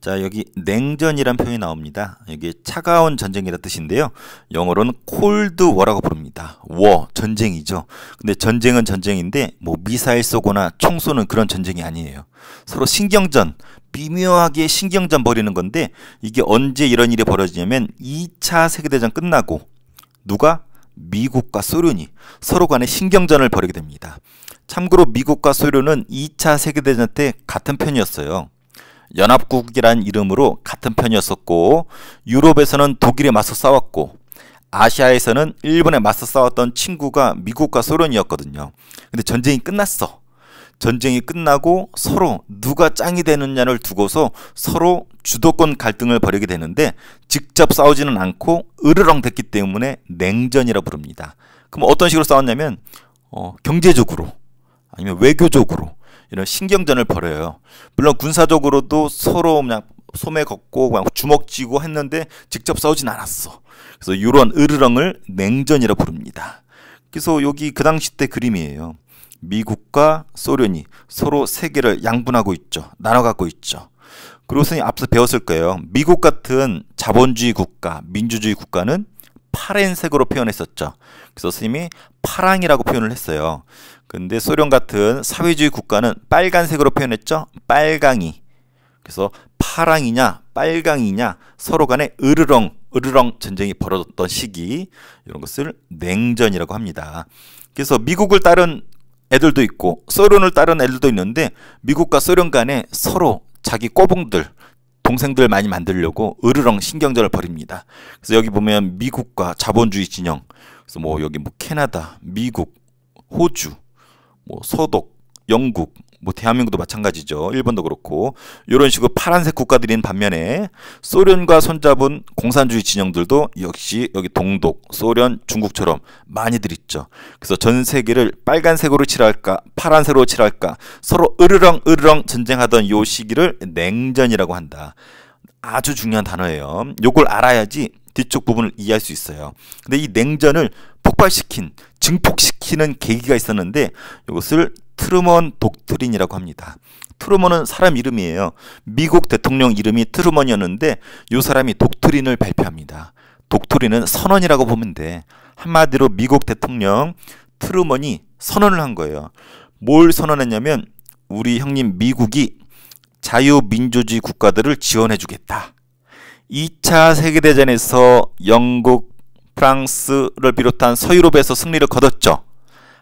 자, 여기 냉전이란 표현이 나옵니다. 여기 차가운 전쟁이라는 뜻인데요. 영어로는 cold war라고 부릅니다. war, 전쟁이죠. 근데 전쟁은 전쟁인데 뭐 미사일 쏘거나 총 쏘는 그런 전쟁이 아니에요. 서로 신경전, 미묘하게 신경전 벌이는 건데 이게 언제 이런 일이 벌어지냐면 2차 세계대전 끝나고 누가? 미국과 소련이 서로 간에 신경전을 벌이게 됩니다. 참고로 미국과 소련은 2차 세계대전 때 같은 편이었어요. 연합국이란 이름으로 같은 편이었었고, 유럽에서는 독일에 맞서 싸웠고, 아시아에서는 일본에 맞서 싸웠던 친구가 미국과 소련이었거든요. 근데 전쟁이 끝났어. 전쟁이 끝나고 서로 누가 짱이 되느냐를 두고서 서로 주도권 갈등을 벌이게 되는데 직접 싸우지는 않고 으르렁 됐기 때문에 냉전이라고 부릅니다. 그럼 어떤 식으로 싸웠냐면 경제적으로 아니면 외교적으로 이런 신경전을 벌여요. 물론 군사적으로도 서로 그냥 소매 걷고 그냥 주먹 쥐고 했는데 직접 싸우진 않았어. 그래서 이런 으르렁을 냉전이라고 부릅니다. 그래서 여기 그 당시 때 그림이에요. 미국과 소련이 서로 세계를 양분하고 있죠. 나눠 갖고 있죠. 그리고 선생님 앞서 배웠을 거예요. 미국 같은 자본주의 국가, 민주주의 국가는 파란색으로 표현했었죠. 그래서 선생님이 파랑이라고 표현을 했어요. 근데 소련 같은 사회주의 국가는 빨간색으로 표현했죠. 빨강이. 그래서 파랑이냐 빨강이냐 서로 간에 으르렁 전쟁이 벌어졌던 시기, 이런 것을 냉전이라고 합니다. 그래서 미국을 따른 애들도 있고 소련을 따른 애들도 있는데 미국과 소련 간에 서로 자기 꼬붕들, 동생들 많이 만들려고 으르렁 신경전을 벌입니다. 그래서 여기 보면 미국과 자본주의 진영, 그래서 뭐 여기 뭐 캐나다, 미국, 호주, 뭐 서독, 영국, 뭐 대한민국도 마찬가지죠. 일본도 그렇고 이런 식으로 파란색 국가들인 반면에 소련과 손잡은 공산주의 진영들도 역시 여기 동독, 소련, 중국처럼 많이들 있죠. 그래서 전 세계를 빨간색으로 칠할까 파란색으로 칠할까 서로 으르렁 전쟁하던 요 시기를 냉전이라고 한다. 아주 중요한 단어예요. 요걸 알아야지 뒤쪽 부분을 이해할 수 있어요. 근데 이 냉전을 폭발시킨, 증폭시키는 계기가 있었는데 이것을 트루먼 독트린이라고 합니다. 트루먼은 사람 이름이에요. 미국 대통령 이름이 트루먼이었는데 이 사람이 독트린을 발표합니다. 독트린은 선언이라고 보면 돼. 한마디로 미국 대통령 트루먼이 선언을 한 거예요. 뭘 선언했냐면 우리 형님 미국이 자유민주주의 국가들을 지원해 주겠다. 2차 세계대전에서 영국, 프랑스를 비롯한 서유럽에서 승리를 거뒀죠.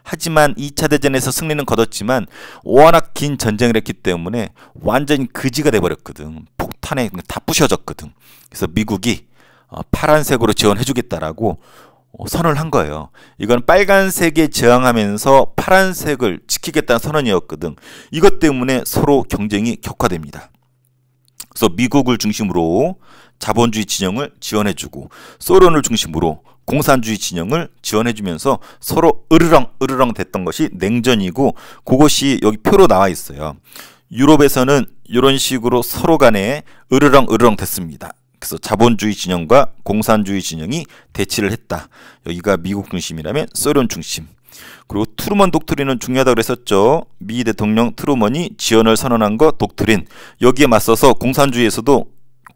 하지만 2차 대전에서 승리는 거뒀지만 워낙 긴 전쟁을 했기 때문에 완전히 그지가 돼버렸거든. 폭탄에 다 부셔졌거든. 그래서 미국이 파란색으로 지원해주겠다라고 선언을 한 거예요. 이건 빨간색에 저항하면서 파란색을 지키겠다는 선언이었거든. 이것 때문에 서로 경쟁이 격화됩니다. 그래서 미국을 중심으로 자본주의 진영을 지원해주고 소련을 중심으로 공산주의 진영을 지원해주면서 서로 으르렁 됐던 것이 냉전이고, 그것이 여기 표로 나와 있어요. 유럽에서는 이런 식으로 서로 간에 으르렁 됐습니다. 그래서 자본주의 진영과 공산주의 진영이 대치를 했다. 여기가 미국 중심이라면 소련 중심. 그리고 트루먼 독트린은 중요하다고 그랬었죠. 미 대통령 트루먼이 지원을 선언한 것 독트린. 여기에 맞서서 공산주의에서도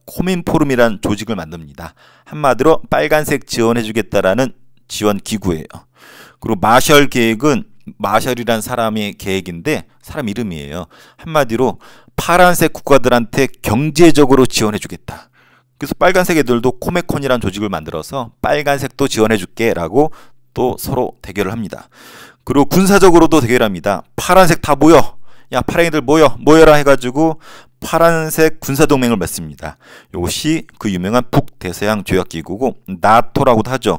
코민포럼이라는 조직을 만듭니다. 한마디로 빨간색 지원해주겠다라는 지원 기구예요. 그리고 마셜 계획은 마셜이란 사람의 계획인데 사람 이름이에요. 한마디로 파란색 국가들한테 경제적으로 지원해주겠다. 그래서 빨간색 애들도 코메콘이라는 조직을 만들어서 빨간색도 지원해줄게 라고 또 서로 대결을 합니다. 그리고 군사적으로도 대결합니다. 파란색 다 모여! 야, 파랑이들 모여라 해가지고 파란색 군사동맹을 맺습니다. 이것이 그 유명한 북대서양 조약기구고 나토라고도 하죠.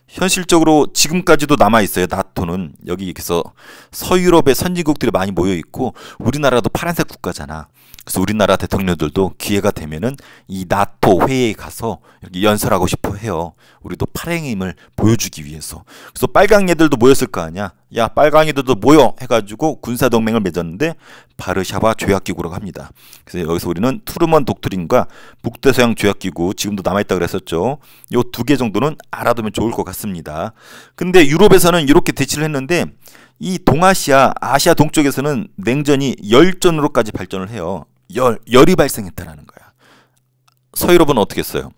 현실적으로 지금까지도 남아있어요. 나토는 여기서 서유럽의 선진국들이 많이 모여있고 우리나라도 파란색 국가잖아. 그래서 우리나라 대통령들도 기회가 되면은 이 나토 회의에 가서 여기 연설하고 싶어 해요. 우리도 파랑임을 보여주기 위해서. 그래서 빨강 애들도 모였을 거 아니야. 야, 빨강이들도 모여 해가지고 군사동맹을 맺었는데 바르샤바 조약기구라고 합니다. 그래서 여기서 우리는 트루먼 독트린과 북대서양 조약기구, 지금도 남아있다고 그랬었죠. 요 두 개 정도는 알아두면 좋을 것 같습니다. 근데 유럽에서는 이렇게 대치를 했는데 이 동아시아, 아시아 동쪽에서는 냉전이 열전으로까지 발전을 해요. 열이 발생했다라는 거야. 서유럽은 어떻게 했어요?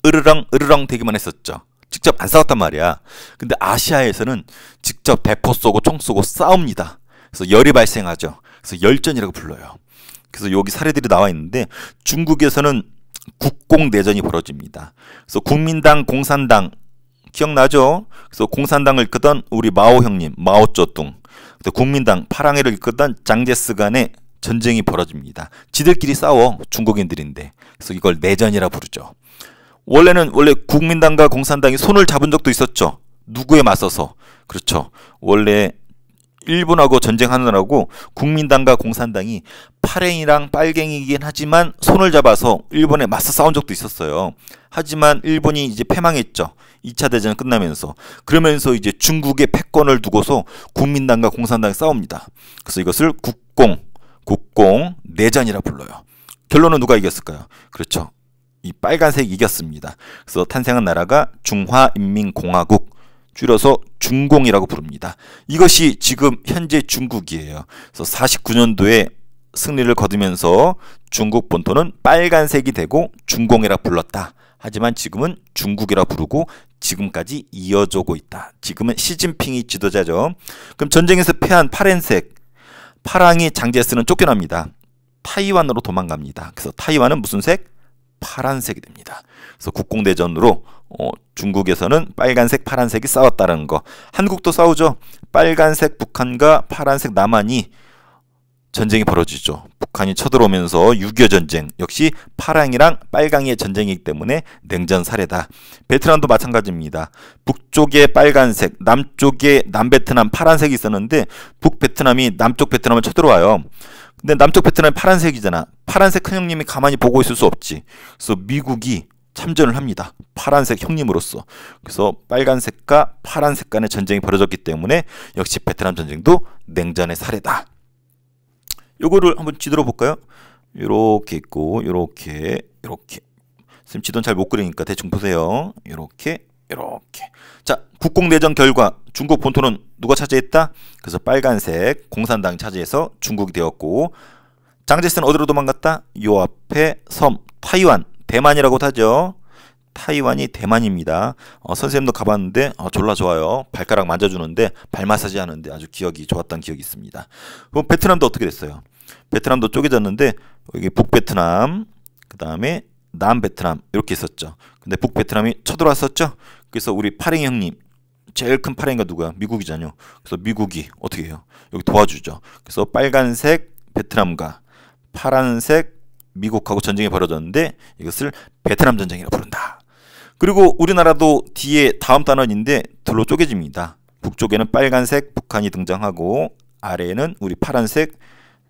으르렁 으르렁 대기만 했었죠. 직접 안 싸웠단 말이야. 근데 아시아에서는 직접 대포 쏘고 총 쏘고 싸웁니다. 그래서 열이 발생하죠. 그래서 열전이라고 불러요. 그래서 여기 사례들이 나와 있는데 중국에서는 국공내전이 벌어집니다. 그래서 국민당, 공산당 기억나죠? 그래서 공산당을 이끌던 우리 마오 형님, 마오쩌둥, 국민당, 파랑해를 이끌던 장제스 간의 전쟁이 벌어집니다. 지들끼리 싸워, 중국인들인데. 그래서 이걸 내전이라 부르죠. 원래 국민당과 공산당이 손을 잡은 적도 있었죠. 누구에 맞서서. 그렇죠. 원래 일본하고 전쟁하느라고 국민당과 공산당이 파랭이랑 빨갱이긴 하지만 손을 잡아서 일본에 맞서 싸운 적도 있었어요. 하지만 일본이 이제 패망했죠. 2차 대전 끝나면서. 그러면서 이제 중국의 패권을 두고서 국민당과 공산당이 싸웁니다. 그래서 이것을 국공 내전이라 불러요. 결론은 누가 이겼을까요? 그렇죠. 이 빨간색이 이겼습니다. 그래서 탄생한 나라가 중화인민공화국, 줄여서 중공이라고 부릅니다. 이것이 지금 현재 중국이에요. 그래서 49년도에 승리를 거두면서 중국 본토는 빨간색이 되고 중공이라 불렀다. 하지만 지금은 중국이라 부르고 지금까지 이어져고 있다. 지금은 시진핑이 지도자죠. 그럼 전쟁에서 패한 파란색, 파랑이 장제스는 쫓겨납니다. 타이완으로 도망갑니다. 그래서 타이완은 무슨 색? 파란색이 됩니다. 그래서 국공대전으로 중국에서는 빨간색, 파란색이 싸웠다는 거. 한국도 싸우죠. 빨간색 북한과 파란색 남한이 전쟁이 벌어지죠. 북한이 쳐들어오면서 6.25 전쟁, 역시 파랑이랑 빨강이의 전쟁이기 때문에 냉전 사례다. 베트남도 마찬가지입니다. 북쪽에 빨간색, 남쪽에 남베트남 파란색이 있었는데 북베트남이 남쪽 베트남을 쳐들어와요. 근데 남쪽 베트남이 파란색이잖아. 파란색 큰 형님이 가만히 보고 있을 수 없지. 그래서 미국이 참전을 합니다. 파란색 형님으로서. 그래서 빨간색과 파란색 간의 전쟁이 벌어졌기 때문에 역시 베트남 전쟁도 냉전의 사례다. 요거를 한번 지도로 볼까요? 요렇게 있고 요렇게 선생님 지도는 잘 못 그리니까 대충 보세요. 요렇게. 자, 국공내전 결과 중국 본토는 누가 차지했다? 그래서 빨간색 공산당이 차지해서 중국이 되었고, 장제스는 어디로 도망갔다? 요 앞에 섬 타이완, 대만이라고도 하죠. 타이완이 대만입니다. 선생님도 가봤는데 졸라 좋아요. 발가락 만져주는데 발 마사지 하는데 아주 기억이 좋았던 기억이 있습니다. 그럼 베트남도 어떻게 됐어요? 베트남도 쪼개졌는데 여기 북베트남, 그 다음에 남베트남 이렇게 있었죠. 근데 북베트남이 쳐들어왔었죠. 그래서 우리 파랭이 형님, 제일 큰 파랭이가 누구야? 미국이잖아요. 그래서 미국이 어떻게 해요? 여기 도와주죠. 그래서 빨간색 베트남과 파란색 미국하고 전쟁이 벌어졌는데 이것을 베트남 전쟁이라 부른다. 그리고 우리나라도 뒤에 다음 단원인데 둘로 쪼개집니다. 북쪽에는 빨간색 북한이 등장하고 아래에는 우리 파란색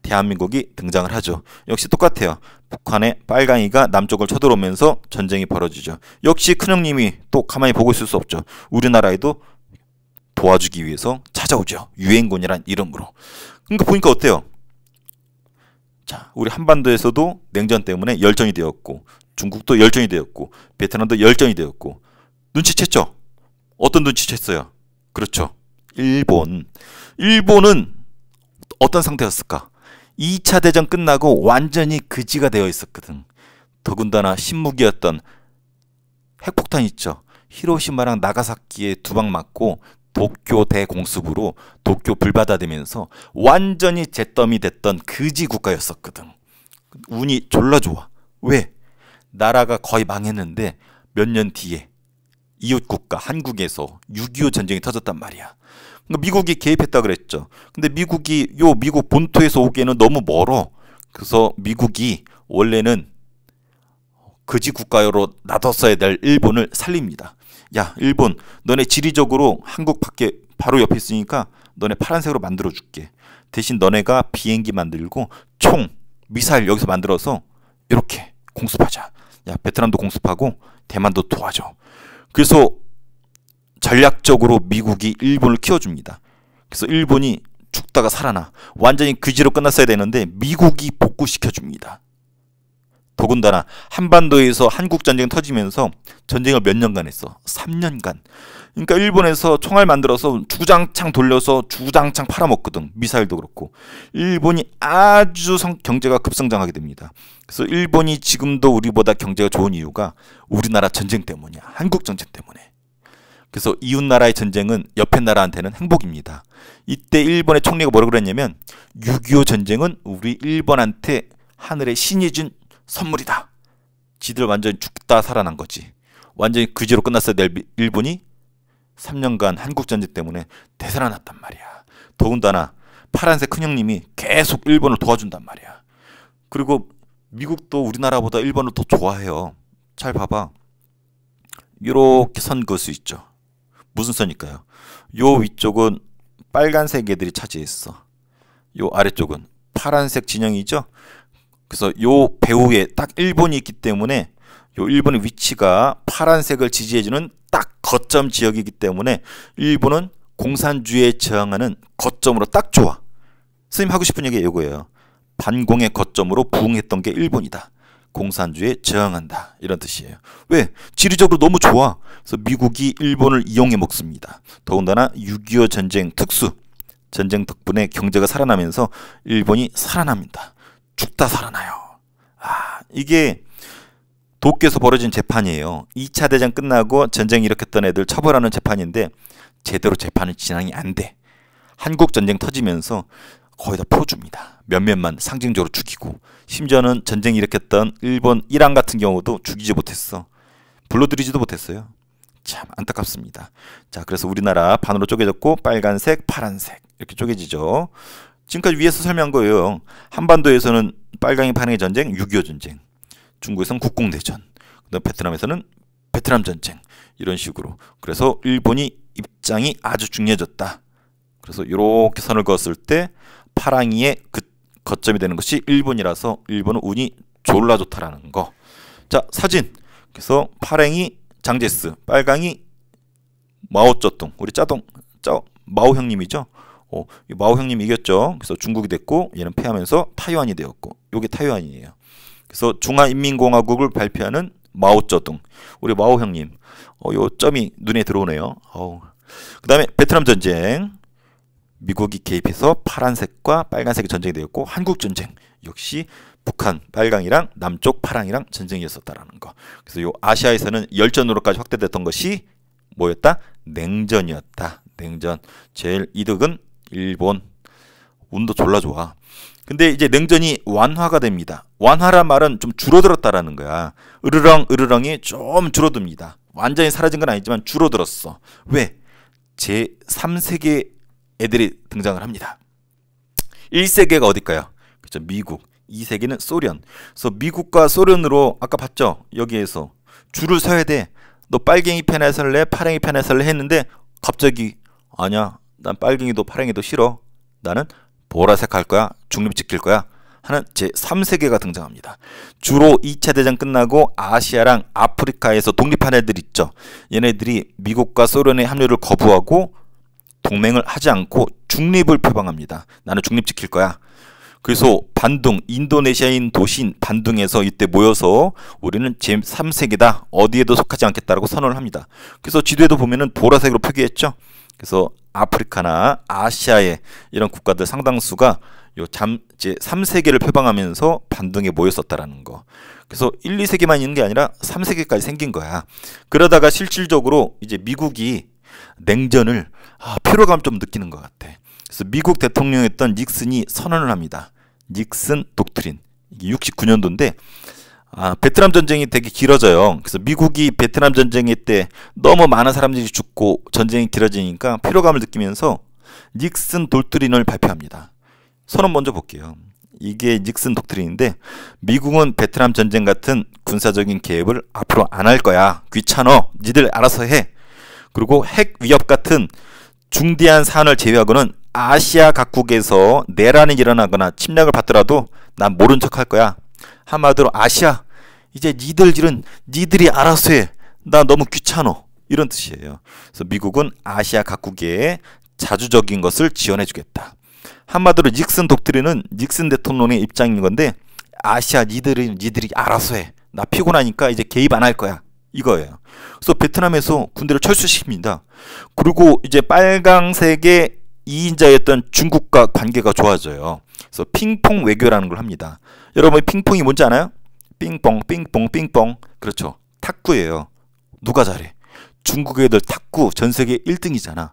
대한민국이 등장을 하죠. 역시 똑같아요. 북한의 빨강이가 남쪽을 쳐들어오면서 전쟁이 벌어지죠. 역시 큰형님이 또 가만히 보고 있을 수 없죠. 우리나라에도 도와주기 위해서 찾아오죠. 유엔군이란 이름으로. 그러니까 보니까 어때요? 자, 우리 한반도에서도 냉전 때문에 열전이 되었고, 중국도 열전이 되었고, 베트남도 열전이 되었고, 눈치챘죠? 어떤 눈치챘어요? 그렇죠. 일본은 어떤 상태였을까? 2차 대전 끝나고 완전히 그지가 되어 있었거든. 더군다나 신무기였던 핵폭탄 있죠. 히로시마랑 나가사키에 두 방 맞고 도쿄 대공습으로 도쿄 불바다되면서 완전히 잿더미 됐던 그지 국가였었거든. 운이 졸라 좋아. 왜? 나라가 거의 망했는데 몇 년 뒤에 이웃 국가 한국에서 6.25 전쟁이 터졌단 말이야. 미국이 개입했다 그랬죠. 근데 미국이 미국 본토에서 오기에는 너무 멀어. 그래서 미국이 원래는 거지 국가로 놔뒀어야 될 일본을 살립니다. 야, 일본, 너네 지리적으로 한국 밖에 바로 옆에 있으니까 너네 파란색으로 만들어줄게. 대신 너네가 비행기 만들고 총, 미사일 여기서 만들어서 이렇게 공습하자. 야, 베트남도 공습하고 대만도 도와줘. 그래서 전략적으로 미국이 일본을 키워줍니다. 그래서 일본이 죽다가 살아나. 완전히 그지로 끝났어야 되는데 미국이 복구시켜줍니다. 더군다나 한반도에서 한국전쟁 터지면서 전쟁을 몇 년간 했어? 3년간. 그러니까 일본에서 총알 만들어서 주장창 돌려서 주장창 팔아먹거든. 미사일도 그렇고. 일본이 아주 경제가 급성장하게 됩니다. 그래서 일본이 지금도 우리보다 경제가 좋은 이유가 우리나라 전쟁 때문이야. 한국 전쟁 때문에. 그래서 이웃나라의 전쟁은 옆에 나라한테는 행복입니다. 이때 일본의 총리가 뭐라고 그랬냐면 6.25 전쟁은 우리 일본한테 하늘의 신이 준 선물이다. 지들 완전히 죽다 살아난 거지. 완전히 그지로 끝났어야 될 일본이 3년간 한국전쟁 때문에 되살아났단 말이야. 더군다나 파란색 큰형님이 계속 일본을 도와준단 말이야. 그리고 미국도 우리나라보다 일본을 더 좋아해요. 잘 봐봐. 이렇게 선 그을 수 있죠. 무슨 선일까요? 요 위쪽은 빨간색 애들이 차지했어. 요 아래쪽은 파란색 진영이죠. 그래서 요 배후에 딱 일본이 있기 때문에 요 일본의 위치가 파란색을 지지해주는 딱 거점 지역이기 때문에 일본은 공산주의에 저항하는 거점으로 딱 좋아. 선생님 하고 싶은 얘기가 이거예요. 반공의 거점으로 부응했던 게 일본이다. 공산주의에 저항한다. 이런 뜻이에요. 왜? 지리적으로 너무 좋아. 그래서 미국이 일본을 이용해 먹습니다. 더군다나 6.25 전쟁 특수 전쟁 덕분에 경제가 살아나면서 일본이 살아납니다. 죽다 살아나요. 이게 도쿄에서 벌어진 재판이에요. 2차 대전 끝나고 전쟁 일으켰던 애들 처벌하는 재판인데 제대로 재판이 진행이 안 돼. 한국 전쟁 터지면서 거의 다 풀어줍니다. 몇몇만 상징적으로 죽이고, 심지어는 전쟁 일으켰던 일본 이란 같은 경우도 죽이지 못했어. 불러들이지도 못했어요. 참 안타깝습니다. 자, 그래서 우리나라 반으로 쪼개졌고 파란색, 파란색 이렇게 쪼개지죠. 지금까지 위에서 설명한 거예요. 한반도에서는 빨강이 파랑의 전쟁, 6.25 전쟁. 중국에서는 국공대전. 그다음 베트남에서는 베트남 전쟁. 이런 식으로. 그래서 일본이 입장이 아주 중요해졌다. 그래서 이렇게 선을 그었을 때 파랑이의 그 거점이 되는 것이 일본이라서 일본은 운이 졸라 좋다라는 거. 자, 사진. 그래서 파랑이 장제스, 빨강이 마오쩌둥. 우리 마오 형님이죠. 마오 형님 이겼죠. 그래서 중국이 됐고 얘는 패하면서 타이완이 되었고 요게 타이완이에요. 그래서 중화인민공화국을 발표하는 마오쩌둥. 우리 마오 형님. 요 점이 눈에 들어오네요. 그 다음에 베트남 전쟁. 미국이 개입해서 파란색과 빨간색의 전쟁이 되었고 한국전쟁 역시 북한 빨강이랑 남쪽 파랑이랑 전쟁이었었다라는 거. 그래서 요 아시아에서는 열전으로까지 확대됐던 것이 뭐였다? 냉전이었다. 냉전. 제일 이득은 일본. 운도 졸라 좋아. 근데 이제 냉전이 완화가 됩니다. 완화란 말은 좀 줄어들었다라는 거야. 으르렁이 좀 줄어듭니다. 완전히 사라진 건 아니지만 줄어들었어. 왜? 제3세계 애들이 등장을 합니다. 1세계가 어딜까요? 그렇죠. 미국. 2세계는 소련. 그래서 미국과 소련으로 아까 봤죠? 여기에서 줄을 서야 돼. 너 빨갱이 편에 설래? 파랑이 편에 설래? 했는데 갑자기 아니야. 난 빨갱이도 파랑이도 싫어. 나는 보라색 할 거야. 중립 지킬 거야. 하는 제3세계가 등장합니다. 주로 2차 대전 끝나고 아시아랑 아프리카에서 독립한 애들 있죠. 얘네들이 미국과 소련의 합류를 거부하고 동맹을 하지 않고 중립을 표방합니다. 나는 중립 지킬 거야. 그래서 반둥, 인도네시아인 도시인 반둥에서 이때 모여서 우리는 제3세계다. 어디에도 속하지 않겠다라고 선언을 합니다. 그래서 지도에도 보면은 보라색으로 표기했죠. 그래서 아프리카나 아시아의 이런 국가들 상당수가 요 제3세계를 표방하면서 반둥에 모였었다라는 거. 그래서 1, 2세계만 있는 게 아니라 3세계까지 생긴 거야. 그러다가 실질적으로 이제 미국이 냉전을 피로감 좀 느끼는 것 같아. 그래서 미국 대통령이었던 닉슨이 선언을 합니다. 닉슨 독트린. 이게 69년도인데 베트남 전쟁이 되게 길어져요. 그래서 미국이 베트남 전쟁 때 너무 많은 사람들이 죽고 전쟁이 길어지니까 피로감을 느끼면서 닉슨 독트린을 발표합니다. 선언 먼저 볼게요. 이게 닉슨 독트린인데 미국은 베트남 전쟁 같은 군사적인 개입을 앞으로 안 할 거야. 귀찮어. 니들 알아서 해. 그리고 핵 위협 같은 중대한 사안을 제외하고는 아시아 각국에서 내란이 일어나거나 침략을 받더라도 난 모른 척 할 거야. 한마디로 아시아 이제 니들이 알아서 해. 나 너무 귀찮어. 이런 뜻이에요. 그래서 미국은 아시아 각국에 자주적인 것을 지원해 주겠다. 한마디로 닉슨 독트린은 닉슨 대통령의 입장인 건데 아시아 니들이 알아서 해. 나 피곤하니까 이제 개입 안 할 거야. 이거예요. 그래서 베트남에서 군대를 철수시킵니다. 그리고 이제 빨강색의 2인자였던 중국과 관계가 좋아져요. 그래서 핑퐁 외교라는 걸 합니다. 여러분 핑퐁이 뭔지 아나요? 삥뽕 삥뽕 삥뽕. 그렇죠. 탁구예요. 누가 잘해? 중국 애들 탁구 전 세계 1등이잖아.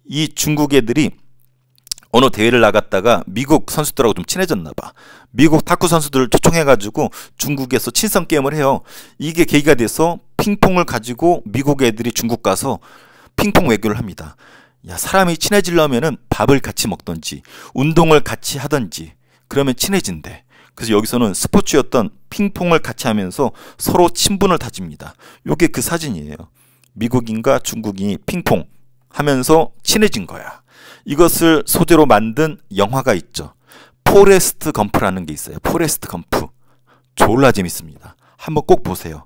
이 중국 애들이 어느 대회를 나갔다가 미국 선수들하고 좀 친해졌나 봐. 미국 탁구 선수들을 초청해가지고 중국에서 친선 게임을 해요. 이게 계기가 돼서 핑퐁을 가지고 미국 애들이 중국 가서 핑퐁 외교를 합니다. 야, 사람이 친해지려면은 밥을 같이 먹던지 운동을 같이 하던지 그러면 친해진대. 그래서 여기서는 스포츠였던 핑퐁을 같이 하면서 서로 친분을 다집니다. 요게 그 사진이에요. 미국인과 중국인이 핑퐁 하면서 친해진 거야. 이것을 소재로 만든 영화가 있죠. 포레스트 검프라는 게 있어요. 포레스트 검프. 졸라 재밌습니다. 한번 꼭 보세요.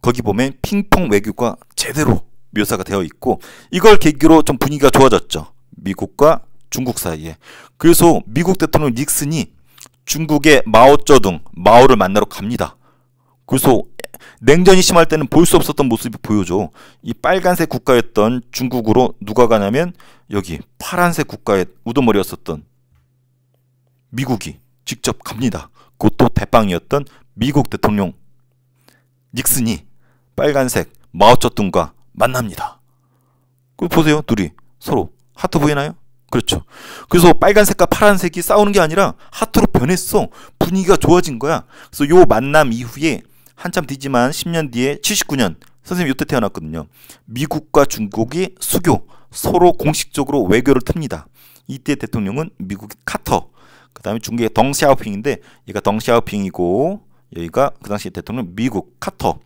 거기 보면 핑퐁 외교가 제대로 묘사가 되어 있고 이걸 계기로 좀 분위기가 좋아졌죠. 미국과 중국 사이에. 그래서 미국 대통령 닉슨이 중국의 마오쩌둥, 마오를 만나러 갑니다. 그래서 냉전이 심할 때는 볼 수 없었던 모습이 보여줘. 이 빨간색 국가였던 중국으로 누가 가냐면 여기 파란색 국가의 우두머리였었던 미국이 직접 갑니다. 그것도 대빵이었던 미국 대통령 닉슨이 빨간색 마오쩌둥과 만납니다. 그 보세요. 둘이 서로 하트 보이나요? 그렇죠. 그래서 빨간색과 파란색이 싸우는 게 아니라 하트로 변했어. 분위기가 좋아진 거야. 그래서 요 만남 이후에 한참 뒤지만 10년 뒤에 79년 선생님 이때 태어났거든요. 미국과 중국이 수교 서로 공식적으로 외교를 틉니다. 이때 대통령은 미국의 카터, 그 다음에 중국의 덩샤오핑인데 얘가 덩샤오핑이고 여기가 그 당시 대통령 미국 카터.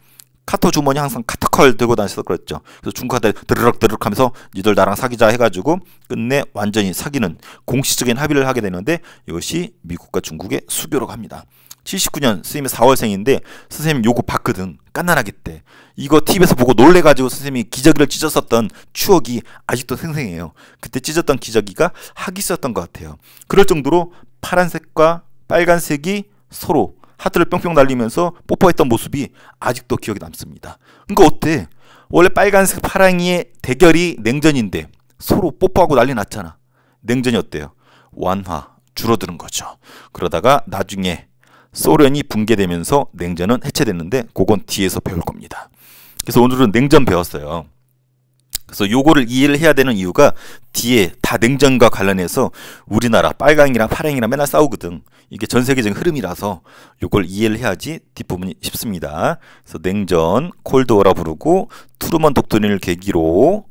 카터 주머니 항상 카터컬 들고 다니셔서 그랬죠. 그래서 중국한테 드르륵 하면서 니들 나랑 사귀자 해가지고 끝내 완전히 사귀는 공식적인 합의를 하게 되는데 이것이 미국과 중국의 수교로 갑니다. 79년 선생님이 4월생인데 선생님 요거 봤거든. 깐난아기 때. 이거 TV에서 보고 놀래가지고 선생님이 기저귀를 찢었었던 추억이 아직도 생생해요. 그때 찢었던 기저귀가 하기스였던 것 같아요. 그럴 정도로 파란색과 빨간색이 서로 하트를 뿅뿅 날리면서 뽀뽀했던 모습이 아직도 기억에 남습니다. 그러니까 어때? 원래 빨간색 파랑이의 대결이 냉전인데 서로 뽀뽀하고 난리 났잖아. 냉전이 어때요? 완화, 줄어드는 거죠. 그러다가 나중에 소련이 붕괴되면서 냉전은 해체됐는데 그건 뒤에서 배울 겁니다. 그래서 오늘은 냉전 배웠어요. 그래서 요거를 이해를 해야 되는 이유가 뒤에 다 냉전과 관련해서 우리나라 빨강이랑 파랑이랑 맨날 싸우거든. 이게 전 세계적인 흐름이라서 요걸 이해를 해야지 뒷부분이 쉽습니다. 그래서 냉전, 콜드워라 부르고 트루먼 독트린을 계기로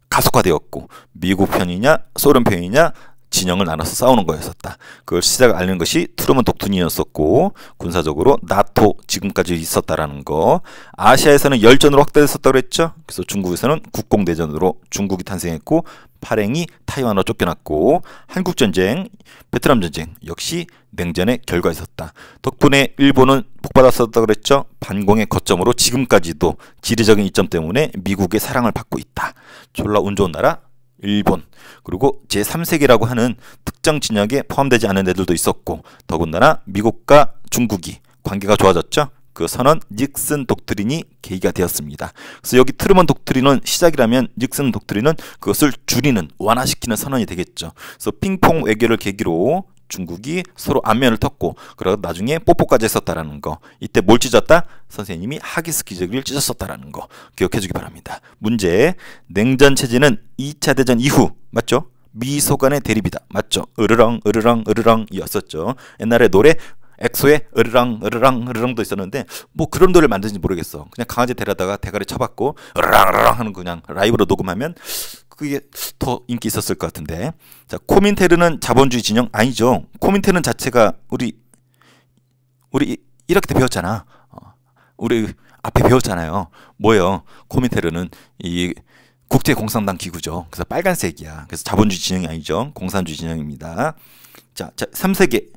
가속화되었고 미국 편이냐 소련 편이냐 진영을 나눠서 싸우는 거였었다. 그걸 시작을 알리는 것이 트루먼 독트린이었었고 군사적으로 나토 지금까지 있었다라는 거. 아시아에서는 열전으로 확대됐었다고 그랬죠. 그래서 중국에서는 국공대전으로 중국이 탄생했고 파랭이 타이완으로 쫓겨났고 한국전쟁, 베트남전쟁 역시 냉전의 결과가 있었다. 덕분에 일본은 복받았었다고 그랬죠. 반공의 거점으로 지금까지도 지리적인 이점 때문에 미국의 사랑을 받고 있다. 졸라 운 좋은 나라 일본. 그리고 제3세계라고 하는 특정 진영에 포함되지 않은 애들도 있었고 더군다나 미국과 중국이 관계가 좋아졌죠. 그 선언 닉슨 독트린이 계기가 되었습니다. 그래서 여기 트루먼 독트린은 시작이라면 닉슨 독트린은 그것을 줄이는 완화시키는 선언이 되겠죠. 그래서 핑퐁 외교를 계기로 중국이 서로 안면을 텄고 그러다 나중에 뽀뽀까지 했었다라는 거. 이때 뭘 찢었다? 선생님이 하기스 기저귀를 찢었었다라는 거 기억해 주기 바랍니다. 문제. 냉전 체제는 2차 대전 이후 맞죠? 미소 간의 대립이다. 맞죠? 으르렁 으르렁 으르렁 이었었죠. 옛날에 노래 엑소의 으르렁 으르렁 으르렁도 있었는데 뭐 그런 노래를 만든지 모르겠어. 그냥 강아지 데려다가 대가리 쳐박고 으르렁 으르렁 하는 그냥 라이브로 녹음하면 그게 더 인기 있었을 것 같은데. 자, 코민테르는 자본주의 진영 아니죠. 코민테르 자체가 우리 이렇게 배웠잖아. 우리 앞에 배웠잖아요. 뭐예요? 코민테르는 이 국제공산당 기구죠. 그래서 빨간색이야. 그래서 자본주의 진영이 아니죠. 공산주의 진영입니다. 자 3세계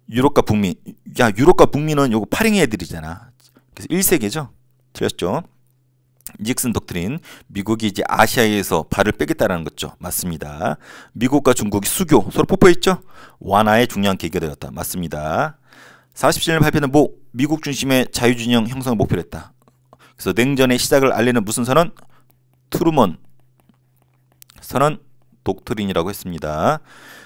유럽과 북미. 야, 유럽과 북미는 요거 파랭이 애들이잖아. 그래서 1세계죠. 틀렸죠. 닉슨 독트린, 미국이 이제 아시아에서 발을 빼겠다라는 거죠. 맞습니다. 미국과 중국이 수교, 서로 뽀뽀했죠? 완화의 중요한 계기가 되었다. 맞습니다. 47년 발표된 뭐 미국 중심의 자유진영 형성을 목표로 했다. 그래서 냉전의 시작을 알리는 무슨 선언? 트루먼 선언 독트린이라고 했습니다.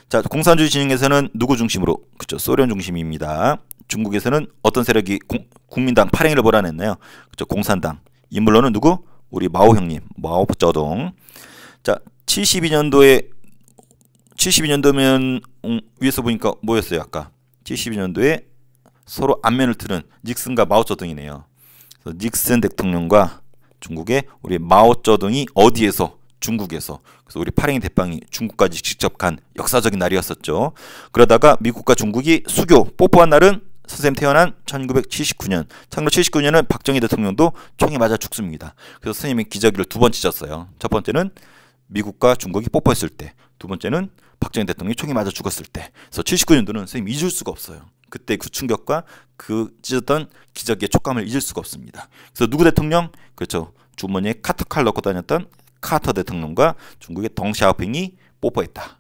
자, 공산주의 진영에서는 누구 중심으로? 그렇죠. 소련 중심입니다. 중국에서는 어떤 세력이 국민당 발행을 몰아냈나요? 그렇죠. 공산당. 인물로는 누구? 우리 마오 형님, 마오쩌둥. 자, 72년도면 위에서 보니까 뭐였어요? 아까 72년도에 서로 안면을 트는 닉슨과 마오쩌둥이네요. 그래서 닉슨 대통령과 중국의 우리 마오쩌둥이 어디에서? 중국에서. 그래서 우리 파랭이 대빵이 중국까지 직접 간 역사적인 날이었었죠. 그러다가 미국과 중국이 수교 뽀뽀한 날은 선생님 태어난 1979년. 참고로 79년은 박정희 대통령도 총에 맞아 죽습니다. 그래서 선생님이 기저귀를 두 번 찢었어요. 첫 번째는 미국과 중국이 뽀뽀했을 때, 두 번째는 박정희 대통령이 총에 맞아 죽었을 때. 그래서 79년도는 선생님 잊을 수가 없어요. 그때 그 충격과 그 찢었던 기저귀의 촉감을 잊을 수가 없습니다. 그래서 누구 대통령? 그렇죠. 주머니에 카터 칼 넣고 다녔던 카터 대통령과 중국의 덩샤오핑이 뽀뽀했다.